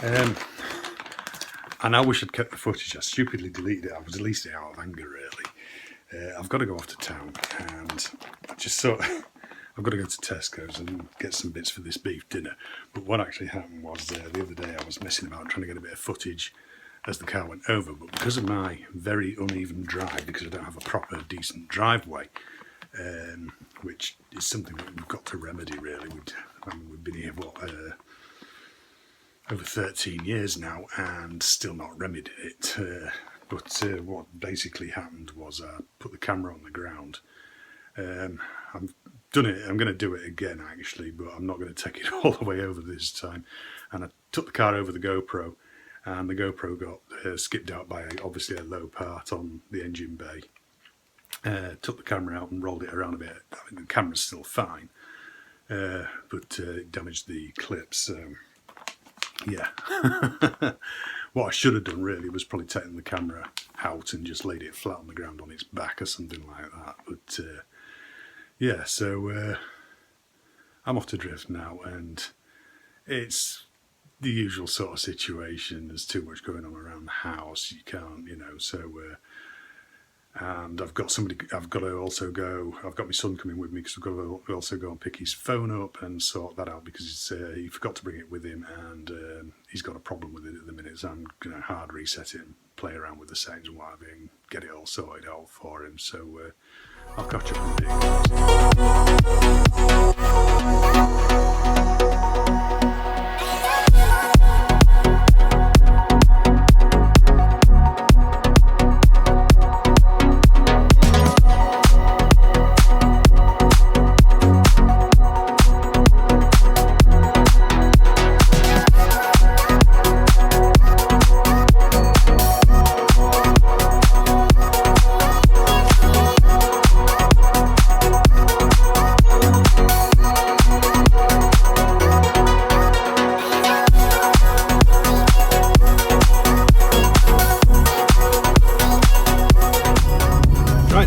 And I wish I'd kept the footage. I stupidly deleted it. I released it out of anger, really. I've got to go off to town, and I just thought I've got to go to Tesco's and get some bits for this beef dinner. But what actually happened was the other day I was messing about trying to get a bit of footage as the car went over, but because of my very uneven drive, because I don't have a proper decent driveway, which is something that we've got to remedy, really. We've been here over 13 years now and still not remedied it. But what basically happened was I put the camera on the ground. I've done it. I'm going to do it again, actually, but I'm not going to take it all the way over this time. And I took the car over the GoPro, and the GoPro got skipped out by obviously a low part on the engine bay. Took the camera out and rolled it around a bit. I mean, the camera's still fine, but it damaged the clips. So yeah, what I should have done really was probably taken the camera out and just laid it flat on the ground on its back or something like that. But yeah, so I'm off to drift now, and it's the usual sort of situation. There's too much going on around the house. You can't, so. And I've got to also go. I've got my son coming with me because I've got to also go and pick his phone up and sort that out because he forgot to bring it with him, and he's got a problem with it at the minute. So I'm going to hard reset it and play around with the settings and what have you, and get it all sorted out for him. So I'll catch up in a bit.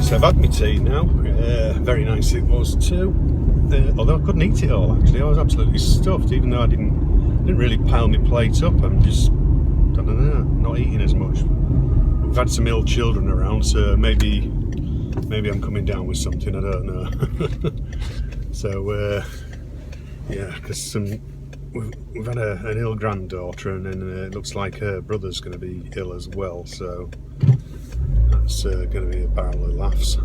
So I've had my tea now, very nice it was too, although I couldn't eat it all actually. I was absolutely stuffed, even though I didn't really pile my plate up. I'm just, I don't know, not eating as much. We've had some ill children around, so maybe I'm coming down with something, I don't know. So yeah, because we've had an ill granddaughter, and then it looks like her brother's going to be ill as well, so it's going to be a barrel of laughs.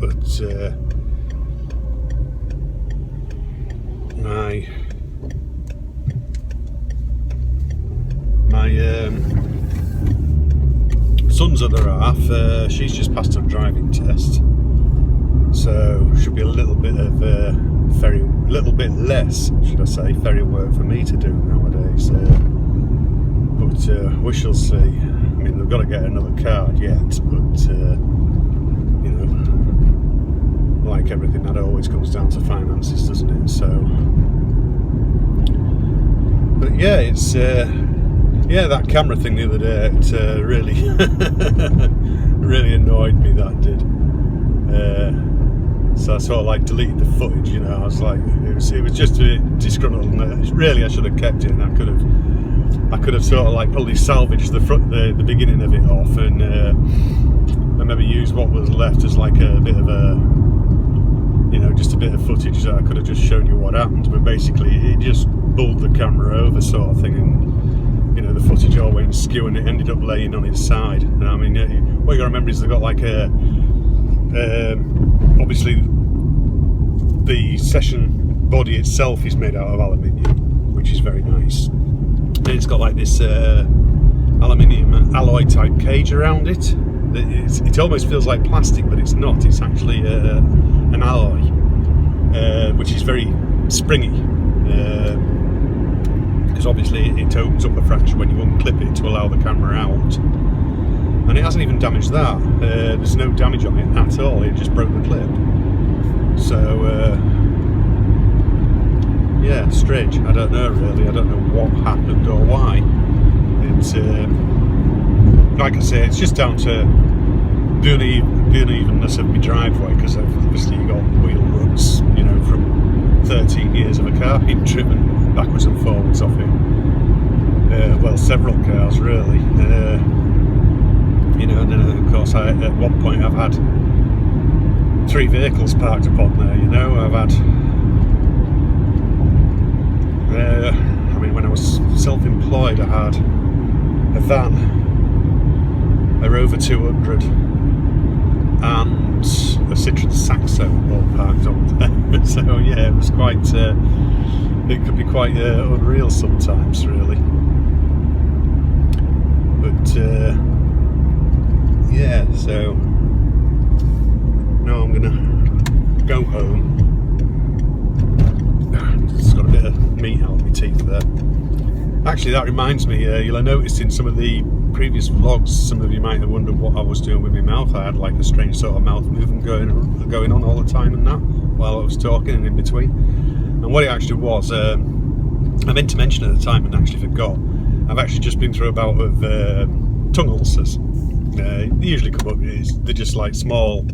But my son's other half, she's just passed her driving test, so should be a little bit less, should I say, ferry work for me to do nowadays. But we shall see. I mean, they've got to get another card yet, but like everything, that always comes down to finances, doesn't it? So, but yeah, it's that camera thing the other day, it really really annoyed me, that did. So I sort of like deleted the footage, I was like, it was just a bit disgruntled, and really I should have kept it, and I could have sort of like probably salvaged the beginning of it off, and maybe used what was left as like a bit of a, just a bit of footage that I could have just shown you what happened. But basically it just bowled the camera over, sort of thing, and the footage all went skew, and it ended up laying on its side. And I mean, what you got to remember is they've got like a obviously the session body itself is made out of aluminium, which is very nice. And it's got like this aluminium alloy type cage around it. It almost feels like plastic, but it's not. It's actually an alloy, which is very springy, because obviously it opens up a fracture when you unclip it to allow the camera out. And it hasn't even damaged that. There's no damage on it at all. It just broke the clip. So yeah, strange. I don't know really. I don't know what happened or why. It's like I say, it's just down to the unevenness of my driveway, because obviously you got wheel ruts, from 13 years of a car being driven backwards and forwards off it. several cars really. You know, and then of course at one point I've had 3 vehicles parked upon there. You know, I've had. I mean, when I was self-employed, I had a van, a Rover 200, and a Citroen Saxo all parked up there. So yeah, it was quite. It could be quite unreal sometimes, really. But yeah, so now I'm gonna go home. Just got a bit of meat out of my teeth there. Actually, that reminds me, you'll have noticed in some of the previous vlogs, some of you might have wondered what I was doing with my mouth. I had like a strange sort of mouth movement going on all the time and that, while I was talking and in between. And what it actually was, I meant to mention at the time and actually forgot, I've actually just been through a bout of tongue ulcers. They usually come up, they're just like small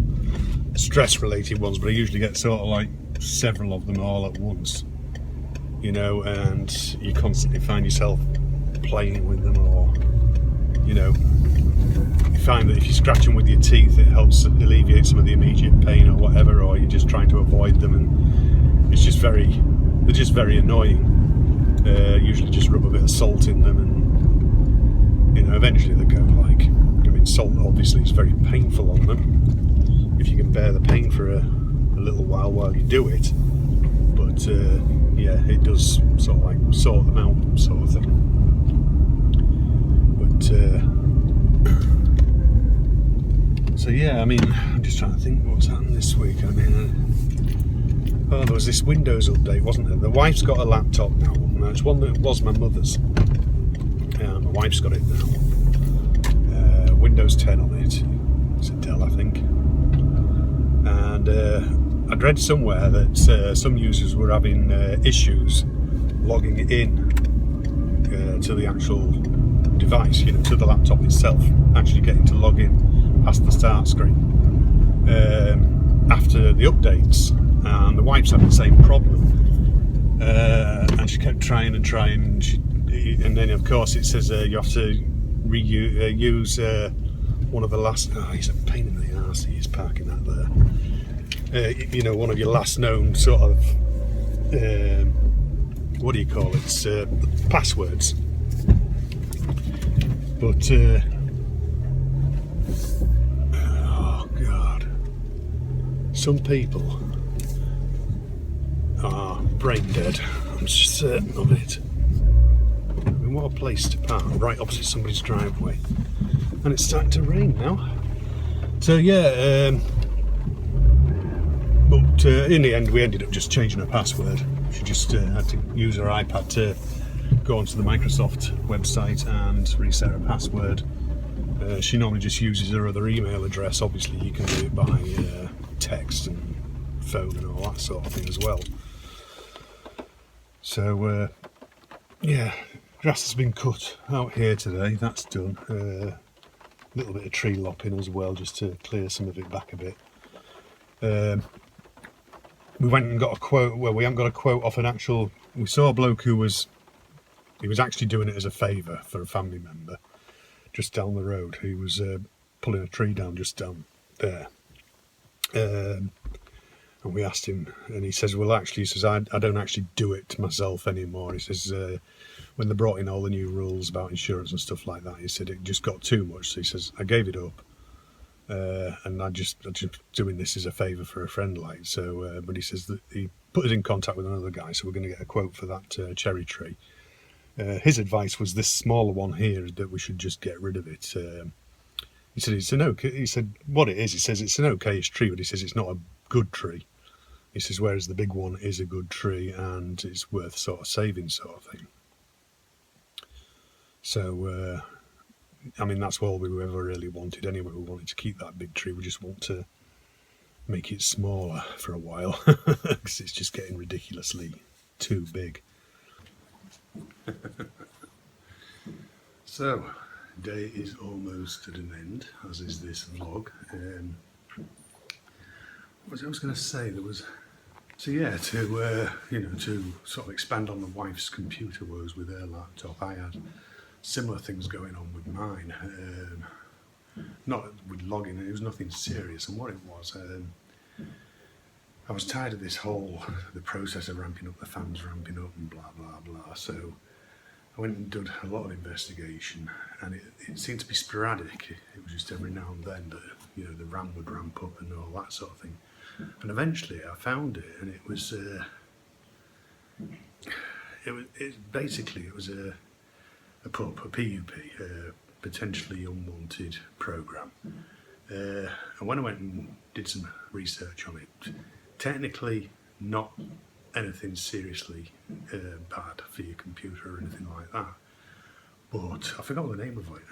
stress related ones, but I usually get sort of like several of them all at once, you know, and you constantly find yourself playing with them, or, you know, you find that if you scratch them with your teeth it helps alleviate some of the immediate pain or whatever, or you're just trying to avoid them, and it's just they're just very annoying. Usually just rub a bit of salt in them and, you know, eventually they go like, I mean, salt obviously is very painful on them, if you can bear the pain for a little while you do it, but yeah, it does sort of like sort them out, sort of thing. But so yeah, I mean, I'm just trying to think what's happened this week. I mean, oh, there was this Windows update, wasn't there? The wife's got a laptop now. It's one that was my mother's. My wife's got it now. Windows 10 on it. It's a Dell, I think. And I'd read somewhere that some users were having issues logging in to the actual device, you know, to the laptop itself, actually getting to log in past the start screen after the updates. And the wife's had the same problem, and she kept trying and trying, and then of course it says you have to use one of the last, oh, he's a pain in the arse, he is parking that there, you know, one of your last known sort of what do you call it, passwords. But oh god, some people are brain dead, I'm certain of it. I mean, what a place to park, right opposite somebody's driveway. And it's starting to rain now. So yeah, but in the end we ended up just changing her password. She just had to use her iPad to go onto the Microsoft website and reset her password. She normally just uses her other email address. Obviously you can do it by text and phone and all that sort of thing as well. So yeah, grass has been cut out here today, that's done. A little bit of tree lopping as well, just to clear some of it back a bit. We went and got a quote, well, we haven't got a quote off an actual, we saw a bloke who was actually doing it as a favour for a family member just down the road. He was pulling a tree down just down there. And we asked him, and he says, well, actually, he says, I don't actually do it myself anymore. He says, when they brought in all the new rules about insurance and stuff like that, he said it just got too much. So he says, I gave it up, and I'm just doing this as a favour for a friend, like. So, but he says that he put us in contact with another guy, so we're going to get a quote for that cherry tree. His advice was this smaller one here, that we should just get rid of it. He said it's an okay. He said what it is. He says it's an okayish tree, but he says it's not a good tree. He says whereas the big one is a good tree and it's worth sort of saving, sort of thing. So I mean, that's all we ever really wanted anyway. We wanted to keep that big tree. We just want to make it smaller for a while because it's just getting ridiculously too big. So, day is almost at an end, as is this vlog. What was I going to say? There was, so yeah, to you know, to sort of expand on the wife's computer woes with her laptop. I had similar things going on with mine. Not with logging, it was nothing serious, and what it was, I was tired of this whole, the process of ramping up the fans, ramping up and blah blah blah, so I went and did a lot of investigation, and it seemed to be sporadic. It was just every now and then that, you know, the RAM would ramp up and all that sort of thing, and eventually I found it, and it was basically a PUP, a PUP, potentially unwanted program. And when I went and did some research on it, technically not anything seriously bad for your computer or anything like that. But I forgot the name of it.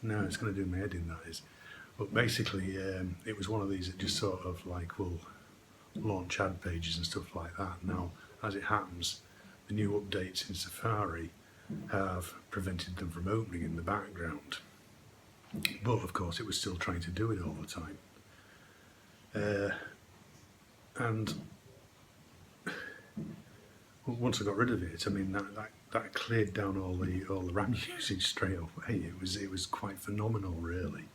No, it's going to do my head in, that is. But basically, it was one of these that just sort of like will launch ad pages and stuff like that. Now, as it happens, the new updates in Safari have prevented them from opening in the background. But of course, it was still trying to do it all the time. And once I got rid of it, I mean that cleared down all the RAM usage straight away. It was quite phenomenal, really.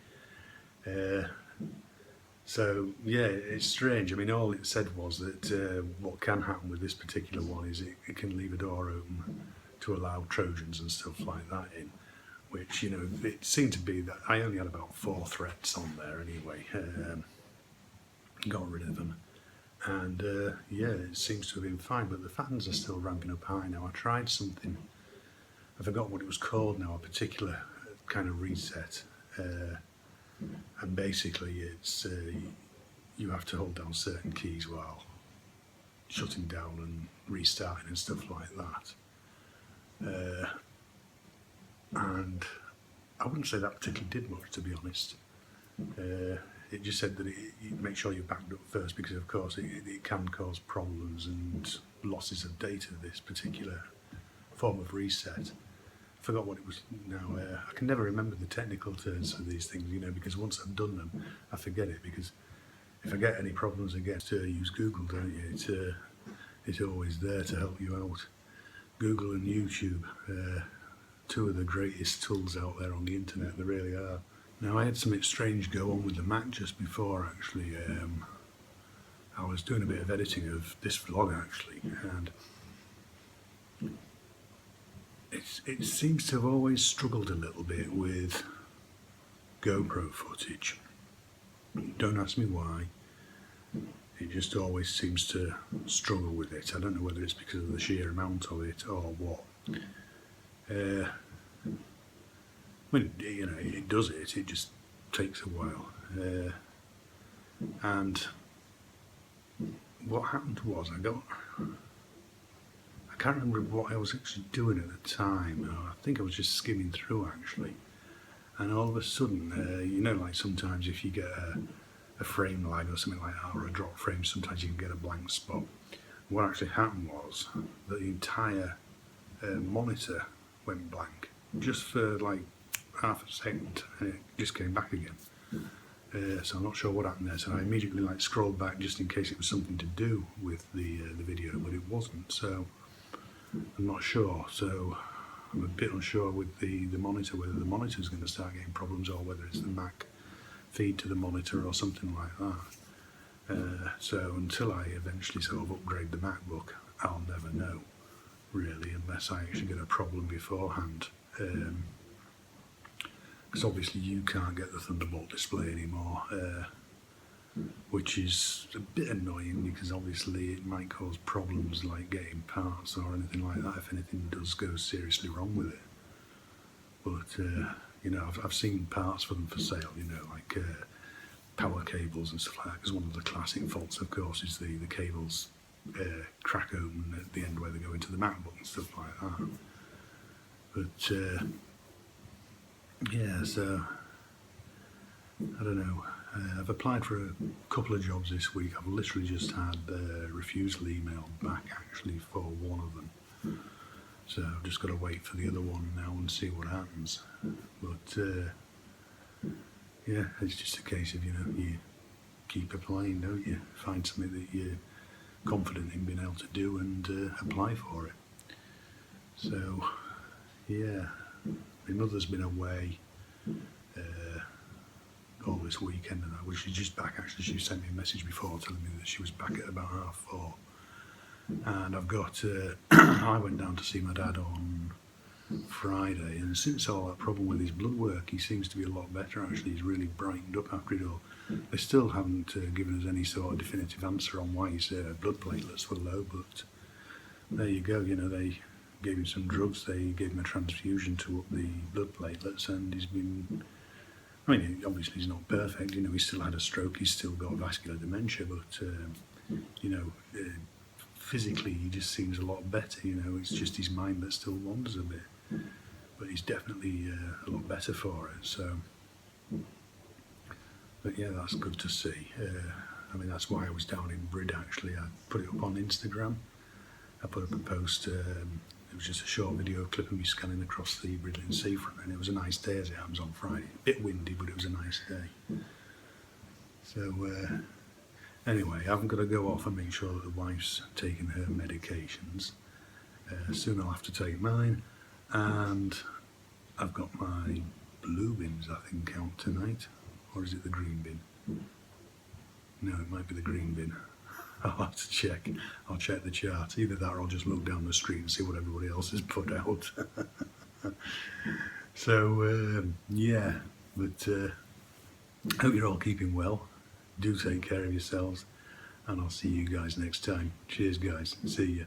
So yeah, it's strange. I mean, all it said was that what can happen with this particular one is it can leave a door open to allow Trojans and stuff like that in, which, you know, it seemed to be that I only had about 4 threats on there anyway. Got rid of them, and yeah, it seems to have been fine, but the fans are still ramping up high now. I tried something, I forgot what it was called now, a particular kind of reset, and basically it's you have to hold down certain keys while shutting down and restarting and stuff like that. And I wouldn't say that particularly did much, to be honest. It just said that you make sure you're backed up first, because of course it can cause problems and losses of data, this particular form of reset. I forgot what it was now. I can never remember the technical terms for these things, you know, because once I've done them, I forget it, because if I get any problems again, use Google, don't you? It's always there to help you out. Google and YouTube, 2 of the greatest tools out there on the internet, they really are. Now, I had something strange go on with the Mac just before, actually. I was doing a bit of editing of this vlog, actually, and it seems to have always struggled a little bit with GoPro footage. Don't ask me why. It just always seems to struggle with it. I don't know whether it's because of the sheer amount of it or what. I mean, you know, it does it just takes a while. And what happened was I can't remember what I was actually doing at the time. I think I was just skimming through, actually. And all of a sudden, you know, like sometimes if you get a frame lag or something like that, or a drop frame, sometimes you can get a blank spot. What actually happened was that the entire monitor went blank, just for like half a second, and it just came back again. So I'm not sure what happened there, so I immediately like scrolled back just in case it was something to do with the video, but it wasn't, so I'm not sure. So I'm a bit unsure with the monitor, whether the monitor's going to start getting problems or whether it's the Mac feed to the monitor or something like that. So until I eventually sort of upgrade the MacBook, I'll never know, really, unless I actually get a problem beforehand. Because obviously you can't get the Thunderbolt display anymore, which is a bit annoying, because obviously it might cause problems like getting parts or anything like that if anything does go seriously wrong with it. But you know, I've seen parts for them for sale, you know, like power cables and stuff like that, because one of the classic faults, of course, is the cables crack open at the end where they go into the MacBook and stuff like that. But yeah, so I don't know. I've applied for a couple of jobs this week. I've literally just had a refusal email back, actually, for one of them. So I've just got to wait for the other one now and see what happens. But yeah, it's just a case of, you know, you keep applying, don't you? Find something that you're confident in being able to do and apply for it. So yeah. My mother's been away all this weekend, and she's just back. Actually, she sent me a message before telling me that she was back at about 4:30. And I've got, I went down to see my dad on Friday, and since all that problem with his blood work, he seems to be a lot better. Actually, he's really brightened up after it all. They still haven't given us any sort of definitive answer on why his blood platelets were low, but there you go. You know, they gave him some drugs, they gave him a transfusion to up the blood platelets, and he's been, I mean, obviously he's not perfect, you know, he's still had a stroke, he's still got vascular dementia, but, you know, physically he just seems a lot better, you know, it's just his mind that still wanders a bit, but he's definitely a lot better for it, so, but yeah, that's good to see. I mean, that's why I was down in Brid actually. I put it up on Instagram, I put up a post, it was just a short video clip of me scanning across the Bridling seafront, and it was a nice day as it happens on Friday. A bit windy, but it was a nice day. So anyway, I'm going to go off and make sure that the wife's taking her medications. Soon I'll have to take mine, and I've got my blue bins, I think, out tonight. Or is it the green bin? No, it might be the green bin. I'll have to check. I'll check the chart. Either that or I'll just look down the street and see what everybody else has put out. So, yeah, but hope you're all keeping well. Do take care of yourselves, and I'll see you guys next time. Cheers, guys. See ya.